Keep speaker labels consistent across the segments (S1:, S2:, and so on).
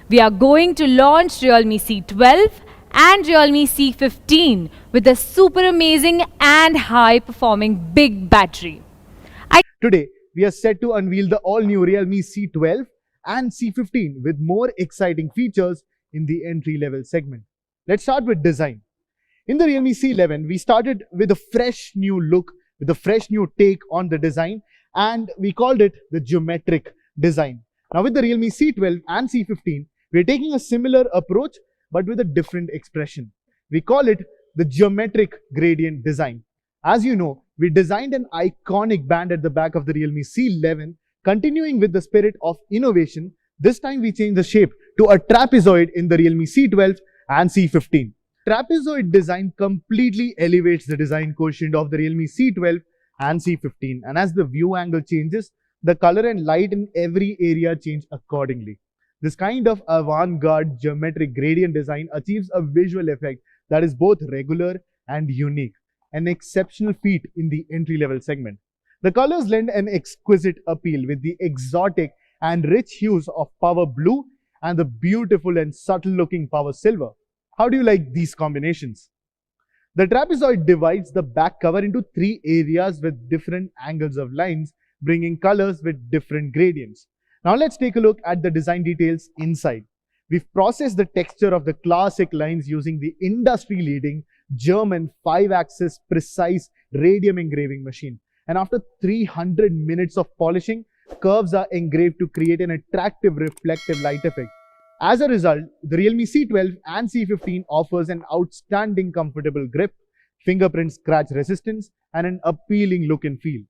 S1: We are going to launch Realme C12 and Realme C15 with a super amazing and high performing big battery.
S2: Today, we are set to unveil the all-new Realme C12 and C15 with more exciting features in the entry-level segment. Let's start with design. In the Realme C11, we started with a fresh new look, with a fresh new take on the design, and we called it the geometric design. Now with the Realme C12 and C15, we're taking a similar approach but with a different expression. We call it the geometric gradient design. As you know, we designed an iconic band at the back of the Realme C11, continuing with the spirit of innovation. This time we changed the shape to a trapezoid in the Realme C12 and C15. Trapezoid design completely elevates the design quotient of the Realme C12 and C15, and as the view angle changes, the color and light in every area change accordingly. This kind of avant-garde geometric gradient design achieves a visual effect that is both regular and unique, an exceptional feat in the entry-level segment. The colors lend an exquisite appeal with the exotic and rich hues of Power Blue and the beautiful and subtle-looking Power Silver. How do you like these combinations? The trapezoid divides the back cover into three areas with different angles of lines, bringing colors with different gradients. Now let's take a look at the design details inside. We've processed the texture of the classic lines using the industry-leading German 5-axis precise radium engraving machine. And after 300 minutes of polishing, curves are engraved to create an attractive reflective light effect. As a result, the Realme C12 and C15 offers an outstanding comfortable grip, fingerprint scratch resistance, and an appealing look and feel.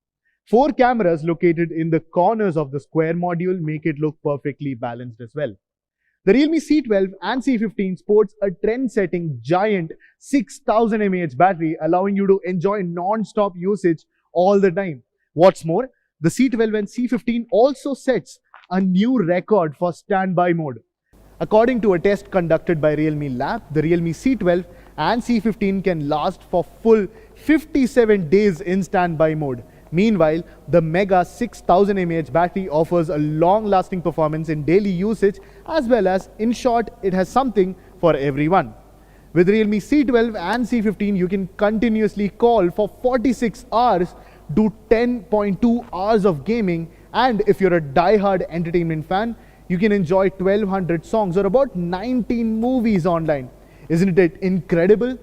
S2: 4 cameras located in the corners of the square module make it look perfectly balanced as well. The Realme C12 and C15 sports a trend-setting giant 6000 mAh battery, allowing you to enjoy non-stop usage all the time. What's more, the C12 and C15 also sets a new record for standby mode. According to a test conducted by Realme Lab, the Realme C12 and C15 can last for full 57 days in standby mode. Meanwhile, the Mega 6000 mAh battery offers a long-lasting performance in daily usage, as well as, in short, it has something for everyone. With Realme C12 and C15, you can continuously call for 46 hours, do 10.2 hours of gaming, and if you're a die-hard entertainment fan, you can enjoy 1200 songs or about 19 movies online. Isn't it incredible?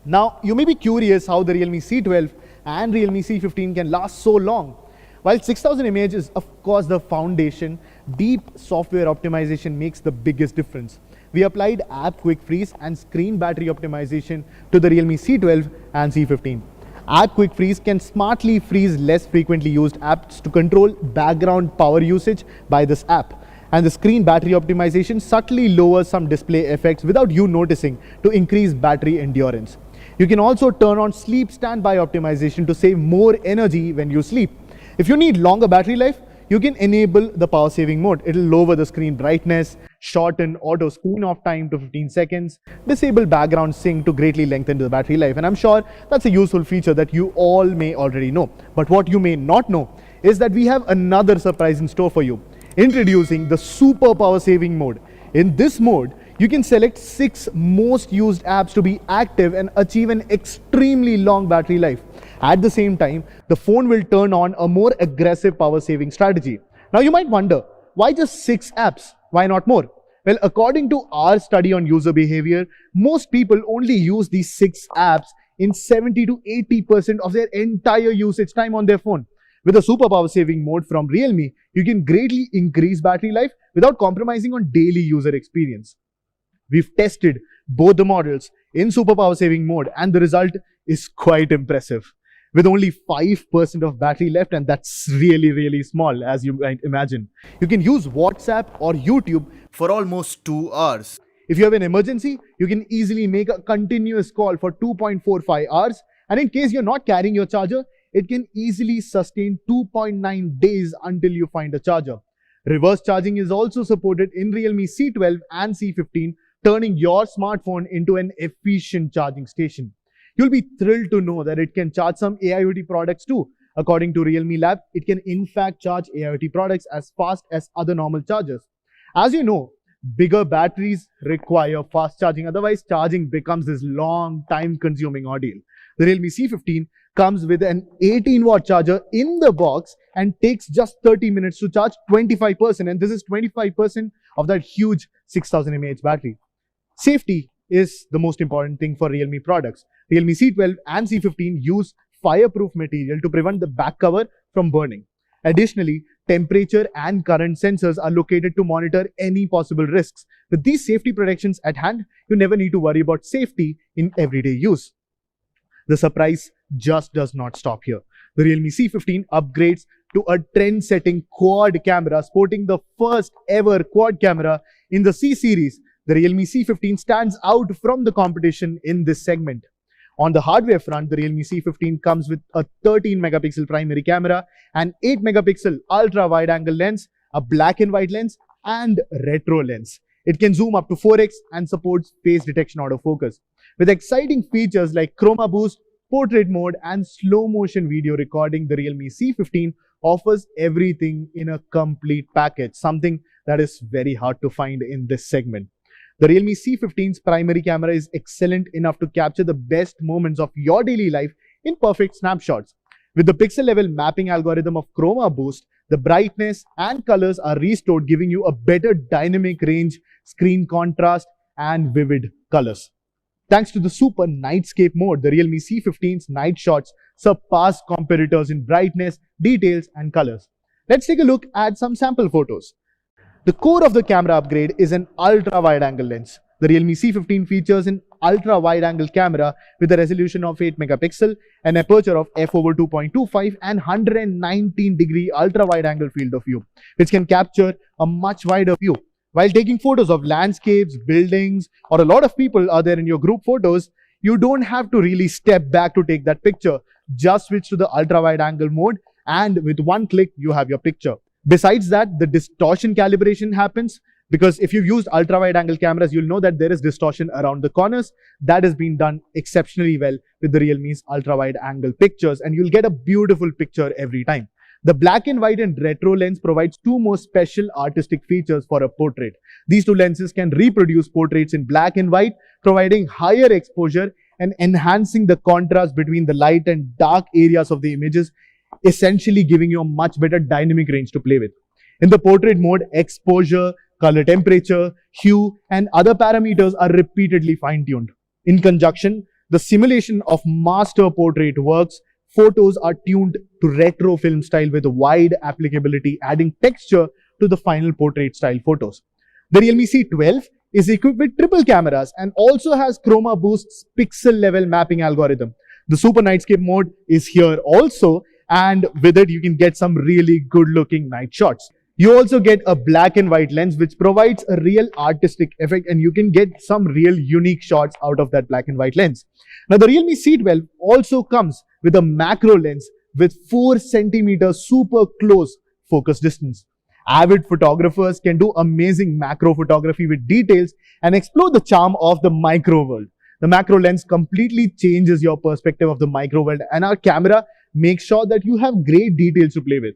S2: Now, you may be curious how the Realme C12 and Realme C15 can last so long. While 6000 mAh is of course the foundation, deep software optimization makes the biggest difference. We applied App Quick Freeze and Screen Battery Optimization to the Realme C12 and C15. App Quick Freeze can smartly freeze less frequently used apps to control background power usage by this app. And the Screen Battery Optimization subtly lowers some display effects without you noticing to increase battery endurance. You can also turn on Sleep Standby Optimization to save more energy when you sleep. If you need longer battery life, you can enable the power saving mode. It'll lower the screen brightness, shorten auto screen off time to 15 seconds, disable background sync to greatly lengthen the battery life. And I'm sure that's a useful feature that you all may already know. But what you may not know is that we have another surprise in store for you. Introducing the Super Power Saving mode. In this mode, you can select 6 most used apps to be active and achieve an extremely long battery life. At the same time, the phone will turn on a more aggressive power saving strategy. Now you might wonder, why just 6 apps? Why not more? Well, according to our study on user behavior, most people only use these 6 apps in 70 to 80% of their entire usage time on their phone. With a super power saving mode from Realme, you can greatly increase battery life without compromising on daily user experience. We've tested both the models in super power saving mode and the result is quite impressive. With only 5% of battery left, and that's really small as you might imagine. You can use WhatsApp or YouTube for almost 2 hours. If you have an emergency, you can easily make a continuous call for 2.45 hours, and in case you're not carrying your charger, it can easily sustain 2.9 days until you find a charger. Reverse charging is also supported in Realme C12 and C15, turning your smartphone into an efficient charging station. You'll be thrilled to know that it can charge some AIoT products too. According to Realme Lab, it can in fact charge AIoT products as fast as other normal chargers. As you know, Bigger batteries require fast charging, otherwise charging becomes this long time consuming ordeal. The Realme C15 comes with an 18-watt charger in the box and takes just 30 minutes to charge 25%, and this is 25% of that huge 6000 mAh battery. Safety is the most important thing for Realme products. Realme C12 and C15 use fireproof material to prevent the back cover from burning. Additionally, temperature and current sensors are located to monitor any possible risks. With these safety protections at hand, you never need to worry about safety in everyday use. The surprise just does not stop here. The Realme C15 upgrades to a trend-setting quad camera, sporting the first ever quad camera in the C series. The Realme C15 stands out from the competition in this segment. On the hardware front, the Realme C15 comes with a 13-megapixel primary camera, an 8-megapixel ultra-wide-angle lens, a black and white lens, and retro lens. It can zoom up to 4x and supports face detection autofocus. With exciting features like Chroma Boost, portrait mode, and slow-motion video recording, the Realme C15 offers everything in a complete package, something that is very hard to find in this segment. The Realme C15's primary camera is excellent enough to capture the best moments of your daily life in perfect snapshots. With the pixel-level mapping algorithm of Chroma Boost, the brightness and colors are restored, giving you a better dynamic range, screen contrast, and vivid colors. Thanks to the super nightscape mode, the Realme C15's night shots surpass competitors in brightness, details, and colors. Let's take a look at some sample photos. The core of the camera upgrade is an ultra-wide-angle lens. The Realme C15 features an ultra-wide-angle camera with a resolution of 8 megapixel, an aperture of f/2.25 and 119-degree ultra-wide-angle field of view, which can capture a much wider view. While taking photos of landscapes, buildings, or a lot of people are there in your group photos, you don't have to really step back to take that picture. Just switch to the ultra-wide-angle mode, and with one click, you have your picture. Besides that, the distortion calibration happens, because if you've used ultra-wide-angle cameras, you'll know that there is distortion around the corners. That has been done exceptionally well with the Realme's ultra-wide-angle pictures, and you'll get a beautiful picture every time. The black and white and retro lens provides two more special artistic features for a portrait. These two lenses can reproduce portraits in black and white, providing higher exposure and enhancing the contrast between the light and dark areas of the images, essentially giving you a much better dynamic range to play with. In the portrait mode, exposure, color temperature, hue, and other parameters are repeatedly fine-tuned. In conjunction, the simulation of master portrait works. Photos are tuned to retro film style with wide applicability, adding texture to the final portrait style photos. The Realme C12 is equipped with triple cameras and also has Chroma Boost's pixel level mapping algorithm. The Super Nightscape mode is here also, and with it you can get some really good looking night shots. You also get a black and white lens which provides a real artistic effect, and you can get some real unique shots out of that black and white lens. Now the Realme C12 also comes with a macro lens with 4 cm super close focus distance. Avid photographers can do amazing macro photography with details and explore the charm of the micro world. The macro lens completely changes your perspective of the micro world, and our camera makes sure that you have great details to play with.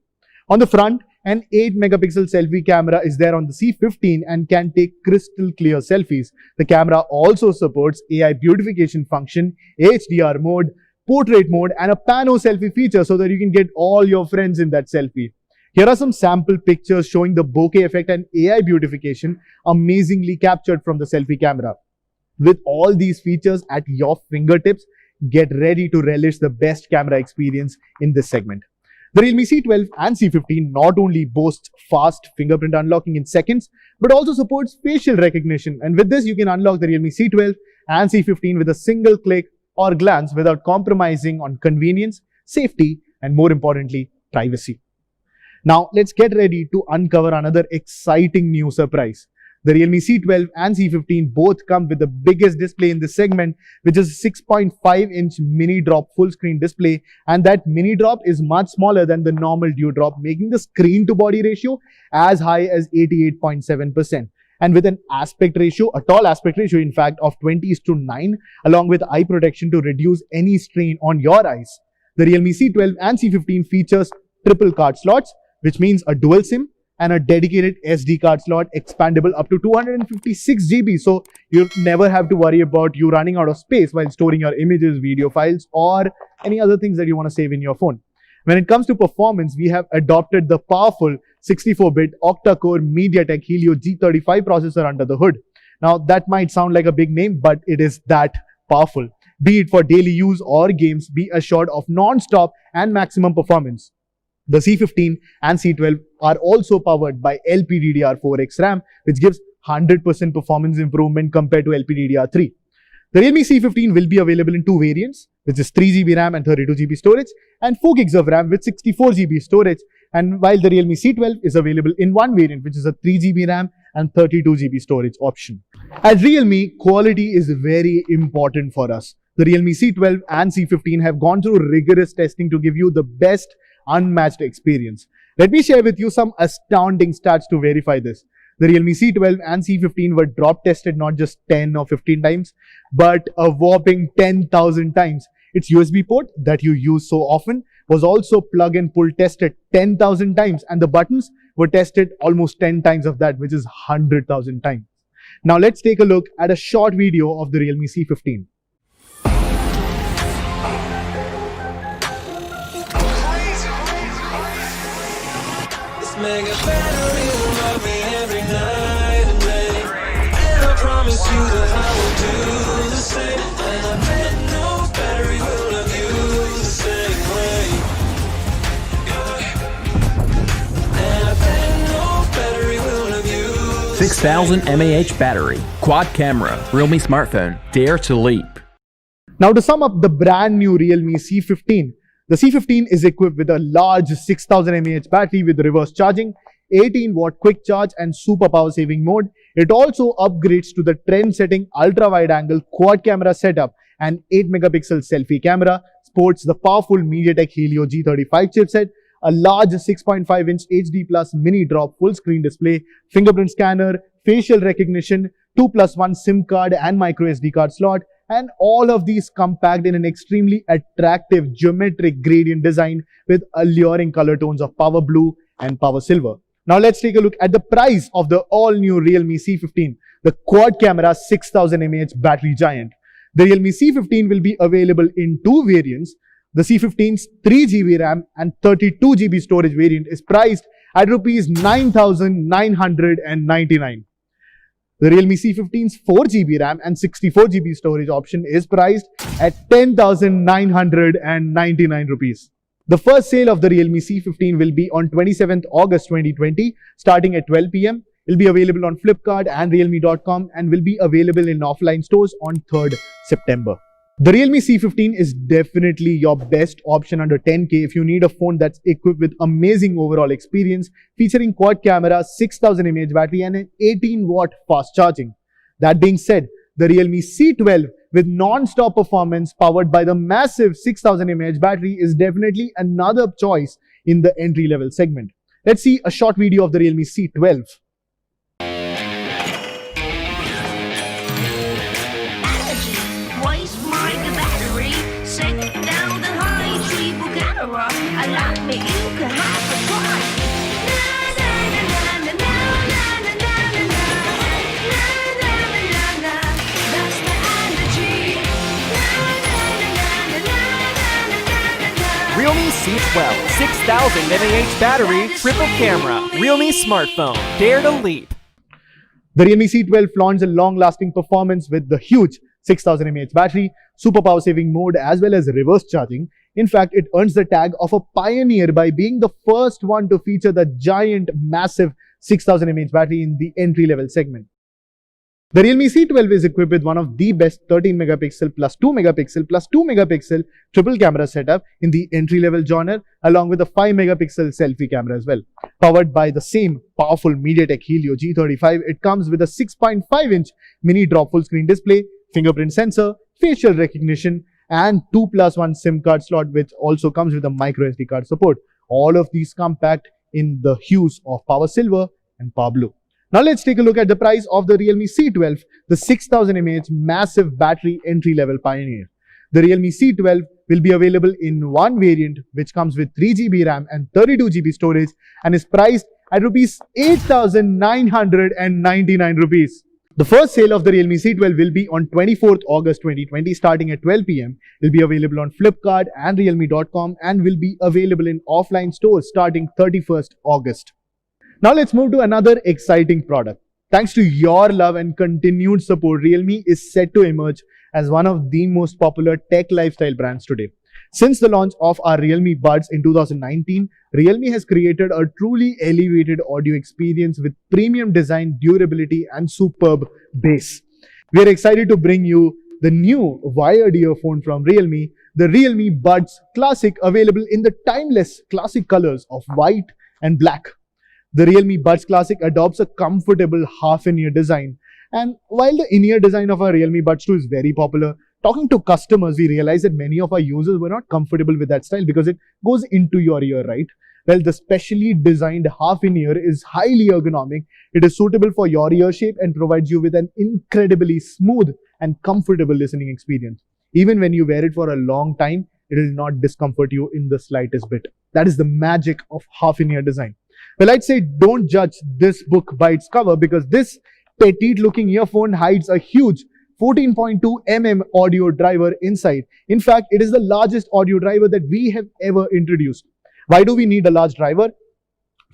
S2: On the front, an 8-megapixel selfie camera is there on the C15 and can take crystal clear selfies. The camera also supports AI beautification function, HDR mode, portrait mode, and a pano selfie feature so that you can get all your friends in that selfie. Here are some sample pictures showing the bokeh effect and AI beautification amazingly captured from the selfie camera. With all these features at your fingertips, get ready to relish the best camera experience in this segment. The Realme C12 and C15 not only boasts fast fingerprint unlocking in seconds, but also supports facial recognition. And with this, you can unlock the Realme C12 and C15 with a single click or glance without compromising on convenience, safety, and more importantly, privacy. Now, let's get ready to uncover another exciting new surprise. The Realme C12 and C15 both come with the biggest display in this segment, which is a 6.5-inch mini drop full screen display, and that mini drop is much smaller than the normal dew drop, making the screen to body ratio as high as 88.7%. And with an aspect ratio, a tall aspect ratio in fact, of 20:9, along with eye protection to reduce any strain on your eyes. The Realme C12 and C15 features triple card slots, which means a dual SIM, and a dedicated SD card slot expandable up to 256 GB. So you never have to worry about you running out of space while storing your images, video files, or any other things that you want to save in your phone. When it comes to performance, we have adopted the powerful 64-bit octa-core MediaTek Helio G35 processor under the hood. Now that might sound like a big name, but it is that powerful. Be it for daily use or games, be assured of non-stop and maximum performance. The C15 and C12 are also powered by LPDDR4X RAM, which gives 100% performance improvement compared to LPDDR3. The Realme C15 will be available in two variants, which is 3GB RAM and 32GB storage, and 4GB of RAM with 64GB storage. And while the Realme C12 is available in one variant, which is a 3GB RAM and 32GB storage option. At Realme, quality is very important for us. The Realme C12 and C15 have gone through rigorous testing to give you the best unmatched experience. Let me share with you some astounding stats to verify this. The Realme C12 and C15 were drop tested not just 10 or 15 times, but a whopping 10,000 times. Its USB port that you use so often was also plug and pull tested 10,000 times, and the buttons were tested almost 10 times of that, which is 100,000 times. Now let's take a look at a short video of the Realme C15.
S3: Mega battery will love me every night and day, and I promise you that I will do the same. And I bet no battery will love you the same way. And I bet no battery will love you.
S4: 6000 mAh battery, quad camera, Realme smartphone, dare to leap.
S2: Now to sum up the brand new Realme C15, the C15 is equipped with a large 6000 mAh battery with reverse charging, 18-watt quick charge and super power saving mode. It also upgrades to the trend-setting ultra-wide-angle quad camera setup and 8-megapixel selfie camera, sports the powerful MediaTek Helio G35 chipset, a large 6.5-inch HD Plus mini drop full screen display, fingerprint scanner, facial recognition, 2+1 SIM card and micro SD card slot, and all of these compact in an extremely attractive geometric gradient design with alluring color tones of power blue and power silver. Now let's take a look at the price of the all-new Realme C15, the quad camera 6000 mAh battery giant. The Realme C15 will be available in two variants. The C15's 3GB RAM and 32GB storage variant is priced at Rs 9,999. The Realme C15's 4GB RAM and 64GB storage option is priced at 10,999 rupees. The first sale of the Realme C15 will be on 27th August 2020, starting at 12 PM. It will be available on Flipkart and Realme.com and will be available in offline stores on 3rd September. The Realme C15 is definitely your best option under 10K if you need a phone that's equipped with amazing overall experience, featuring quad camera, 6000 mAh battery and an 18-watt fast charging. That being said, the Realme C12 with non-stop performance powered by the massive 6000 mAh battery is definitely another choice in the entry-level segment. Let's see a short video of the Realme C12.
S5: Realme C12, 6000 mAh battery, triple camera, Realme smartphone, dare to leap.
S2: The Realme C12 flaunts a long-lasting performance with the huge 6000 mAh battery, super power saving mode as well as reverse charging. In fact, it earns the tag of a pioneer by being the first one to feature the giant massive 6000 mAh battery in the entry-level segment. The Realme C12 is equipped with one of the best 13-megapixel plus 2-megapixel plus 2-megapixel triple camera setup in the entry-level genre, along with a 5-megapixel selfie camera as well. Powered by the same powerful MediaTek Helio G35, it comes with a 6.5-inch mini drop full screen display, fingerprint sensor, facial recognition, and 2+1 SIM card slot, which also comes with a micro SD card support. All of these compact in the hues of power silver and power blue. Now let's take a look at the price of the Realme C12, the 6000 mAh massive battery entry-level pioneer. The Realme C12 will be available in one variant which comes with 3GB RAM and 32GB storage and is priced at rupees 8,999 rupees. The first sale of the Realme C12 will be on 24th August 2020 starting at 12 pm. It will be available on Flipkart and realme.com and will be available in offline stores starting 31st August. Now let's move to another exciting product. Thanks to your love and continued support, Realme is set to emerge as one of the most popular tech lifestyle brands today. Since the launch of our Realme Buds in 2019, Realme has created a truly elevated audio experience with premium design, durability, and superb bass. We are excited to bring you the new wired earphone from Realme, the Realme Buds Classic, available in the timeless classic colors of white and black. The Realme Buds Classic adopts a comfortable half-in-ear design, and while the in-ear design of our Realme Buds 2 is very popular, talking to customers, we realized that many of our users were not comfortable with that style because it goes into your ear, right? Well, the specially designed half-in-ear is highly ergonomic. It is suitable for your ear shape and provides you with an incredibly smooth and comfortable listening experience. Even when you wear it for a long time, it will not discomfort you in the slightest bit. That is the magic of half-in-ear design. Well, I'd say don't judge this book by its cover because this petite-looking earphone hides a huge 14.2 mm audio driver inside. In fact, it is the largest audio driver that we have ever introduced. Why do we need a large driver?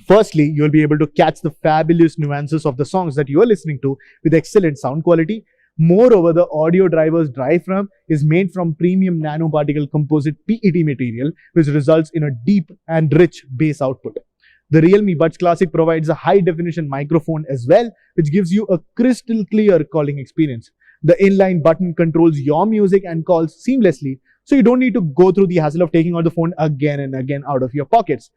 S2: Firstly, you'll be able to catch the fabulous nuances of the songs that you are listening to with excellent sound quality. Moreover, the audio driver's diaphragm is made from premium nanoparticle composite PET material, which results in a deep and rich bass output. The Realme Buds Classic provides a high-definition microphone as well, which gives you a crystal clear calling experience. The inline button controls your music and calls seamlessly, so you don't need to go through the hassle of taking out the phone again and again out of your pockets.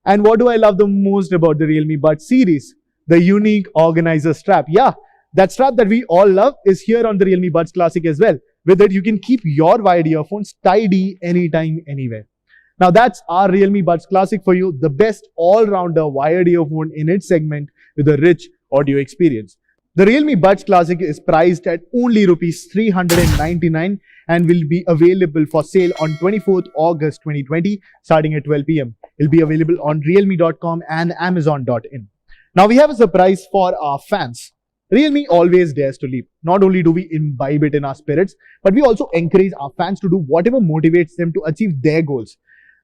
S2: And what do I love the most about the Realme Buds series? The unique organizer strap. Yeah, that strap that we all love is here on the Realme Buds Classic as well. With it, you can keep your wired earphones tidy anytime, anywhere. Now that's our Realme Buds Classic for you, the best all-rounder wired earphone in its segment with a rich audio experience. The Realme Buds Classic is priced at only rupees 399 and will be available for sale on 24th August 2020 starting at 12 pm. It will be available on realme.com and amazon.in. Now we have a surprise for our fans. Realme always dares to leap. Not only do we imbibe it in our spirits, but we also encourage our fans to do whatever motivates them to achieve their goals.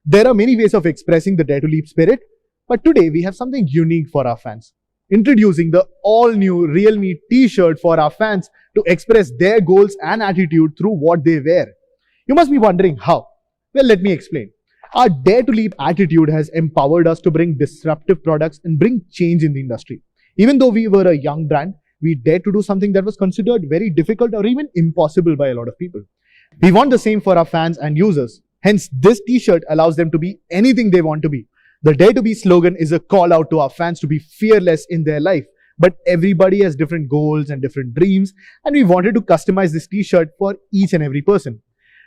S2: There are many ways of expressing the dare to leap spirit, but today we have something unique for our fans. Introducing the all-new Realme t-shirt for our fans to express their goals and attitude through what they wear. You must be wondering how. Well, let me explain. Our Dare to Leap attitude has empowered us to bring disruptive products and bring change in the industry. Even though we were a young brand, we dared to do something that was considered very difficult or even impossible by a lot of people. We want the same for our fans and users. Hence, this t-shirt allows them to be anything they want to be. The Dare to Be slogan is a call out to our fans to be fearless in their life. But everybody has different goals and different dreams, and we wanted to customize this t-shirt for each and every person.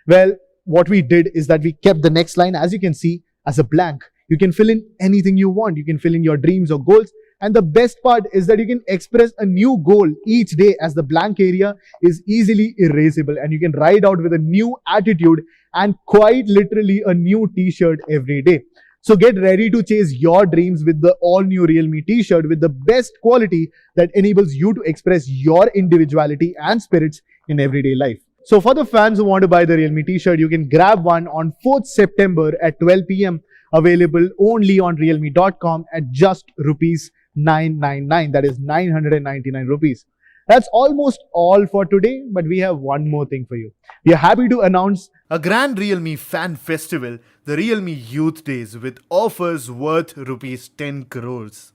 S2: Well, what we did is that we kept the next line, as you can see, as a blank. You can fill in anything you want. You can fill in your dreams or goals. And the best part is that you can express a new goal each day, as the blank area is easily erasable and you can ride out with a new attitude and quite literally a new t-shirt every day. So get ready to chase your dreams with the all-new Realme t-shirt with the best quality that enables you to express your individuality and spirits in everyday life. So for the fans who want to buy the Realme t-shirt, you can grab one on 4th September at 12 pm, available only on realme.com at just rupees 999. That is 999 rupees. That's almost all for today, but we have one more thing for you. We are happy to announce
S6: a grand Realme fan festival, the Realme Youth Days, with offers worth rupees 10 crores.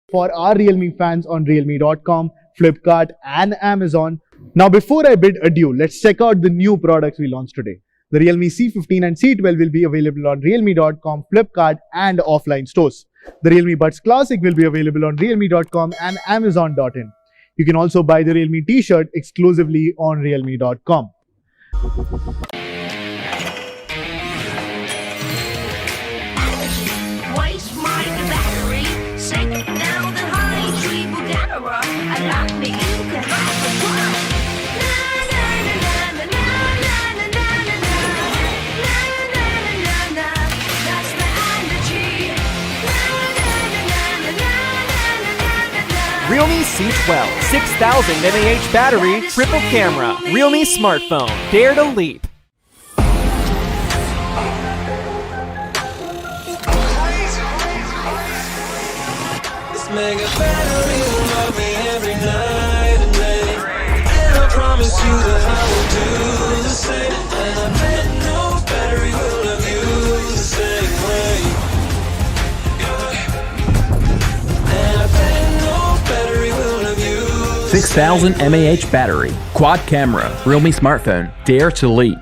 S2: For our Realme fans on realme.com, Flipkart and Amazon. Now before I bid adieu, let's check out the new products we launched today. The Realme C15 and C12 will be available on realme.com, Flipkart and offline stores. The Realme Buds Classic will be available on realme.com and amazon.in. You can also buy the Realme t-shirt exclusively on realme.com.
S7: Waste my battery, sick down the high tree, Bugatara. I like me, you can have the fun. Na na na na na na na na na na na na na. That's the energy. Na na na na na na.
S5: C12 6000 mAh battery, triple camera, Realme smartphone. Dare to leap.
S3: This mega battery will love me every night and day. And I promise you that I will do the same. And I bet no battery will love you the same way. And I bet no battery will love you.
S4: 6000 mAh battery, quad camera, Realme smartphone. Dare to leap.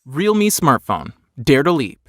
S5: Realme smartphone. Dare to leap.